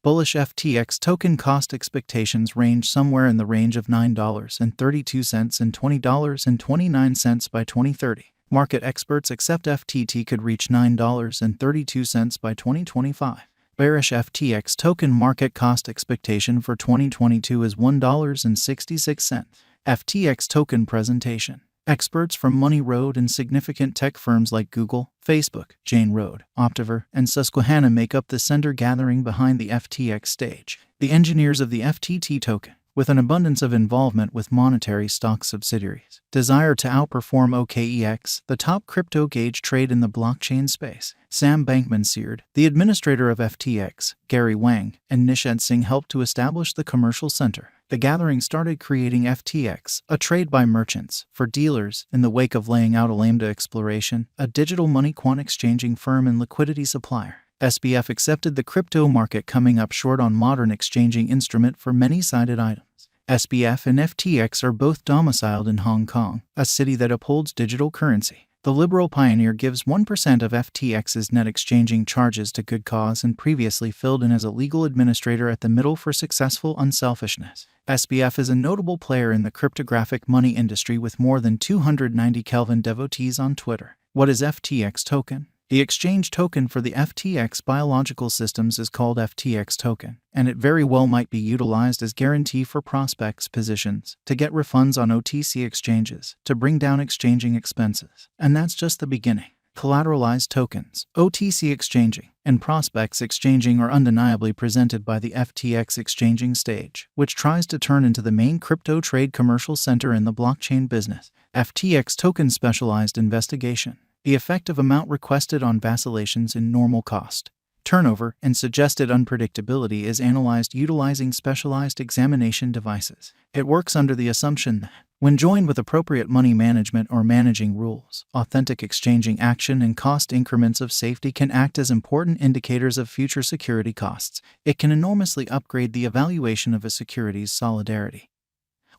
Bullish FTX token cost expectations range somewhere in the range of $9.32 and $20.29 by 2030. Market experts accept FTT could reach $9.32 by 2025. Bearish FTX token market cost expectation for 2022 is $1.66. FTX token presentation. Experts from Money Road and significant tech firms like Google, Facebook, Jane Road, Optiver, and Susquehanna make up the center gathering behind the FTX stage. The engineers of the FTT token, with an abundance of involvement with monetary stock subsidiaries, desire to outperform OKEX, the top crypto gauge trade in the blockchain space. Sam Bankman-Fried, the administrator of FTX, Gary Wang, and Nishant Singh helped to establish the commercial center. The gathering started creating FTX, a trade by merchants, for dealers, in the wake of laying out a Lambda Exploration, a digital money quant exchanging firm and liquidity supplier. SBF accepted the crypto market coming up short on modern exchanging instrument for many-sided items. SBF and FTX are both domiciled in Hong Kong, a city that upholds digital currency. The liberal pioneer gives 1% of FTX's net exchanging charges to good cause and previously filled in as a legal administrator at the Middle for Successful Unselfishness. SBF is a notable player in the cryptographic money industry with more than 290 Kelvin devotees on Twitter. What is FTX token? The exchange token for the FTX biological systems is called FTX token, and it very well might be utilized as guarantee for prospects' positions, to get refunds on OTC exchanges, to bring down exchanging expenses. And that's just the beginning. Collateralized tokens, OTC exchanging, and prospects exchanging are undeniably presented by the FTX exchanging stage, which tries to turn into the main crypto trade commercial center in the blockchain business. FTX token specialized investigation. The effective amount requested on vacillations in normal cost, turnover, and suggested unpredictability is analyzed utilizing specialized examination devices. It works under the assumption that, when joined with appropriate money management or managing rules, authentic exchanging action and cost increments of safety can act as important indicators of future security costs. It can enormously upgrade the evaluation of a security's solidarity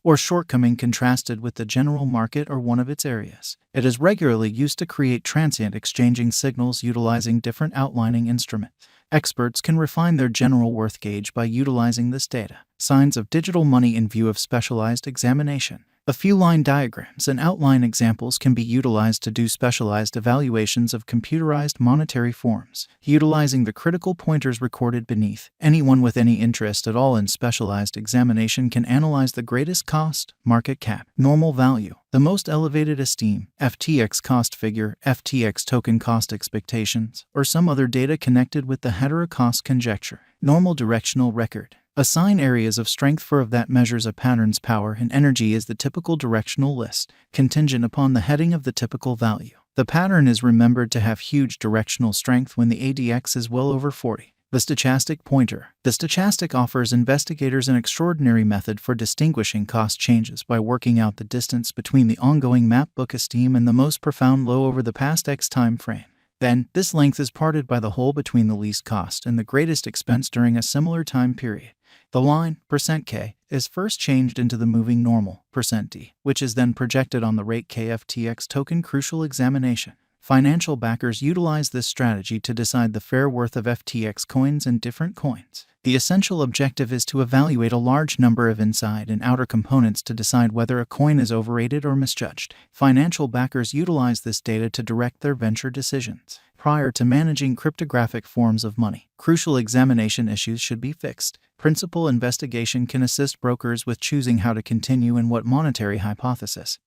or shortcoming contrasted with the general market or one of its areas. It is regularly used to create transient exchanging signals utilizing different outlining instruments. Experts can refine their general worth gauge by utilizing this data. Signs of digital money in view of specialized examination. A few line diagrams and outline examples can be utilized to do specialized evaluations of computerized monetary forms. Utilizing the critical pointers recorded beneath, anyone with any interest at all in specialized examination can analyze the greatest cost, market cap, normal value, the most elevated esteem, FTX cost figure, FTX token cost expectations, or some other data connected with the heterocost conjecture. Normal directional record. Assign areas of strength for of that measures a pattern's power and energy is the typical directional list, contingent upon the heading of the typical value. The pattern is remembered to have huge directional strength when the ADX is well over 40. The stochastic pointer. The stochastic offers investigators an extraordinary method for distinguishing cost changes by working out the distance between the ongoing map book esteem and the most profound low over the past X time frame. Then, this length is parted by the hole between the least cost and the greatest expense during a similar time period. The line, %K, is first changed into the moving normal, %D, which is then projected on the rate KFTX token crucial examination. Financial backers utilize this strategy to decide the fair worth of FTX coins and different coins. The essential objective is to evaluate a large number of inside and outer components to decide whether a coin is overrated or misjudged. Financial backers utilize this data to direct their venture decisions. Prior to managing cryptographic forms of money, crucial examination issues should be fixed. Principal investigation can assist brokers with choosing how to continue and what monetary hypothesis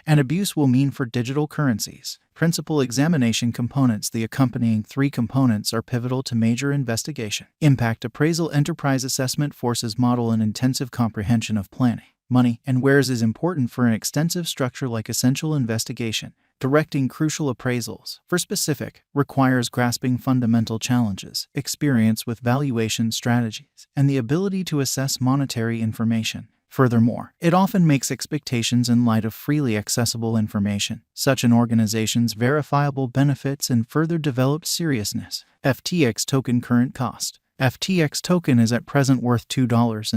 and abuse will mean for digital currencies. Principal examination components. The accompanying three components are pivotal to major investigation. Impact appraisal. Enterprise assessment forces model and intensive comprehension of planning, money, and wares is important for an extensive structure like essential investigation. Directing crucial appraisals, for specific, requires grasping fundamental challenges, experience with valuation strategies, and the ability to assess monetary information. Furthermore, it often makes expectations in light of freely accessible information, such an organization's verifiable benefits and further developed seriousness. FTX token current cost. FTX token is at present worth $2.07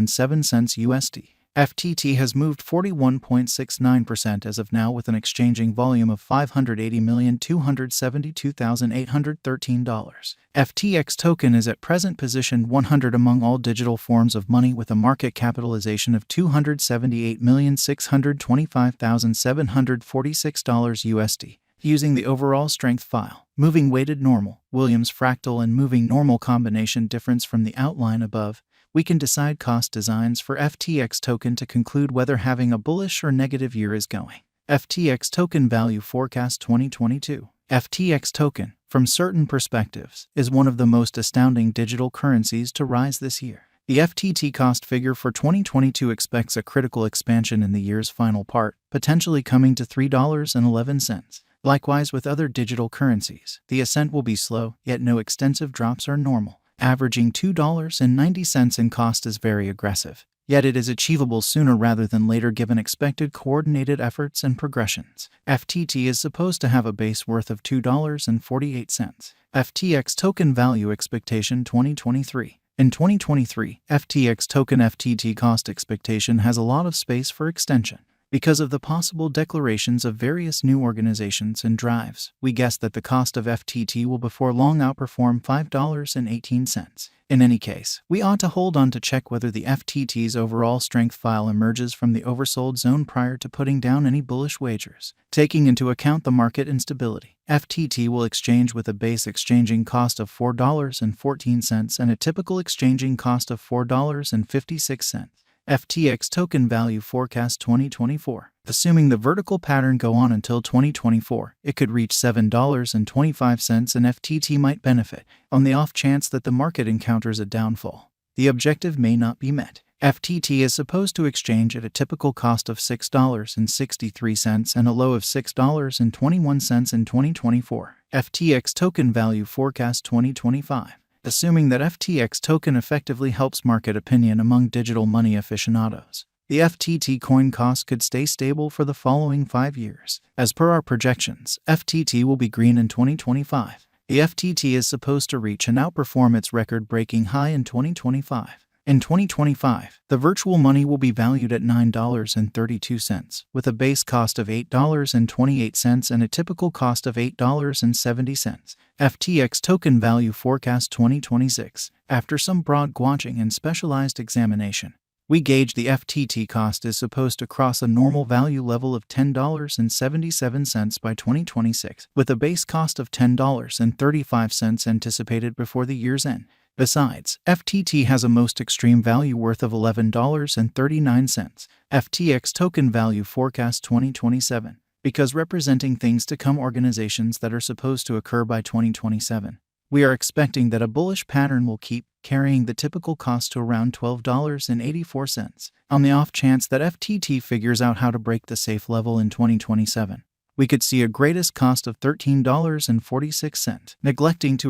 USD. FTT has moved 41.69% as of now with an exchanging volume of $580,272,813. FTX token is at present positioned 100 among all digital forms of money with a market capitalization of $278,625,746 USD. Using the overall strength file, moving weighted normal, Williams fractal and moving normal combination difference from the outline above, we can decide cost designs for FTX token to conclude whether having a bullish or negative year is going. FTX token value forecast 2022. FTX token, from certain perspectives, is one of the most astounding digital currencies to rise this year. The FTT cost figure for 2022 expects a critical expansion in the year's final part, potentially coming to $3.11. Likewise with other digital currencies, the ascent will be slow, yet no extensive drops are normal. Averaging $2.90 in cost is very aggressive, yet it is achievable sooner rather than later given expected coordinated efforts and progressions. FTT is supposed to have a base worth of $2.48. FTX token value expectation 2023. In 2023, FTX token FTT cost expectation has a lot of space for extension. Because of the possible declarations of various new organizations and drives, we guess that the cost of FTT will before long outperform $5.18. In any case, we ought to hold on to check whether the FTT's overall strength file emerges from the oversold zone prior to putting down any bullish wagers. Taking into account the market instability, FTT will exchange with a base exchanging cost of $4.14 and a typical exchanging cost of $4.56. FTX token value forecast 2024. Assuming the vertical pattern go on until 2024, it could reach $7.25 and FTT might benefit, on the off chance that the market encounters a downfall. The objective may not be met. FTT is supposed to exchange at a typical cost of $6.63 and a low of $6.21 in 2024. FTX token value forecast 2025. Assuming that FTX token effectively helps market opinion among digital money aficionados, the FTT coin cost could stay stable for the following 5 years. As per our projections, FTT will be green in 2025. The FTT is supposed to reach and outperform its record-breaking high in 2025. In 2025, the virtual money will be valued at $9.32, with a base cost of $8.28 and a typical cost of $8.70. FTX token value forecast 2026. After some broad gauging and specialized examination, we gauge the FTT cost is supposed to cross a normal value level of $10.77 by 2026, with a base cost of $10.35 anticipated before the year's end. Besides, FTT has a most extreme value worth of $11.39. FTX token value forecast 2027. Because representing things to come organizations that are supposed to occur by 2027, we are expecting that a bullish pattern will keep carrying the typical cost to around $12.84. On the off chance that FTT figures out how to break the safe level in 2027, we could see a greatest cost of $13.46, neglecting to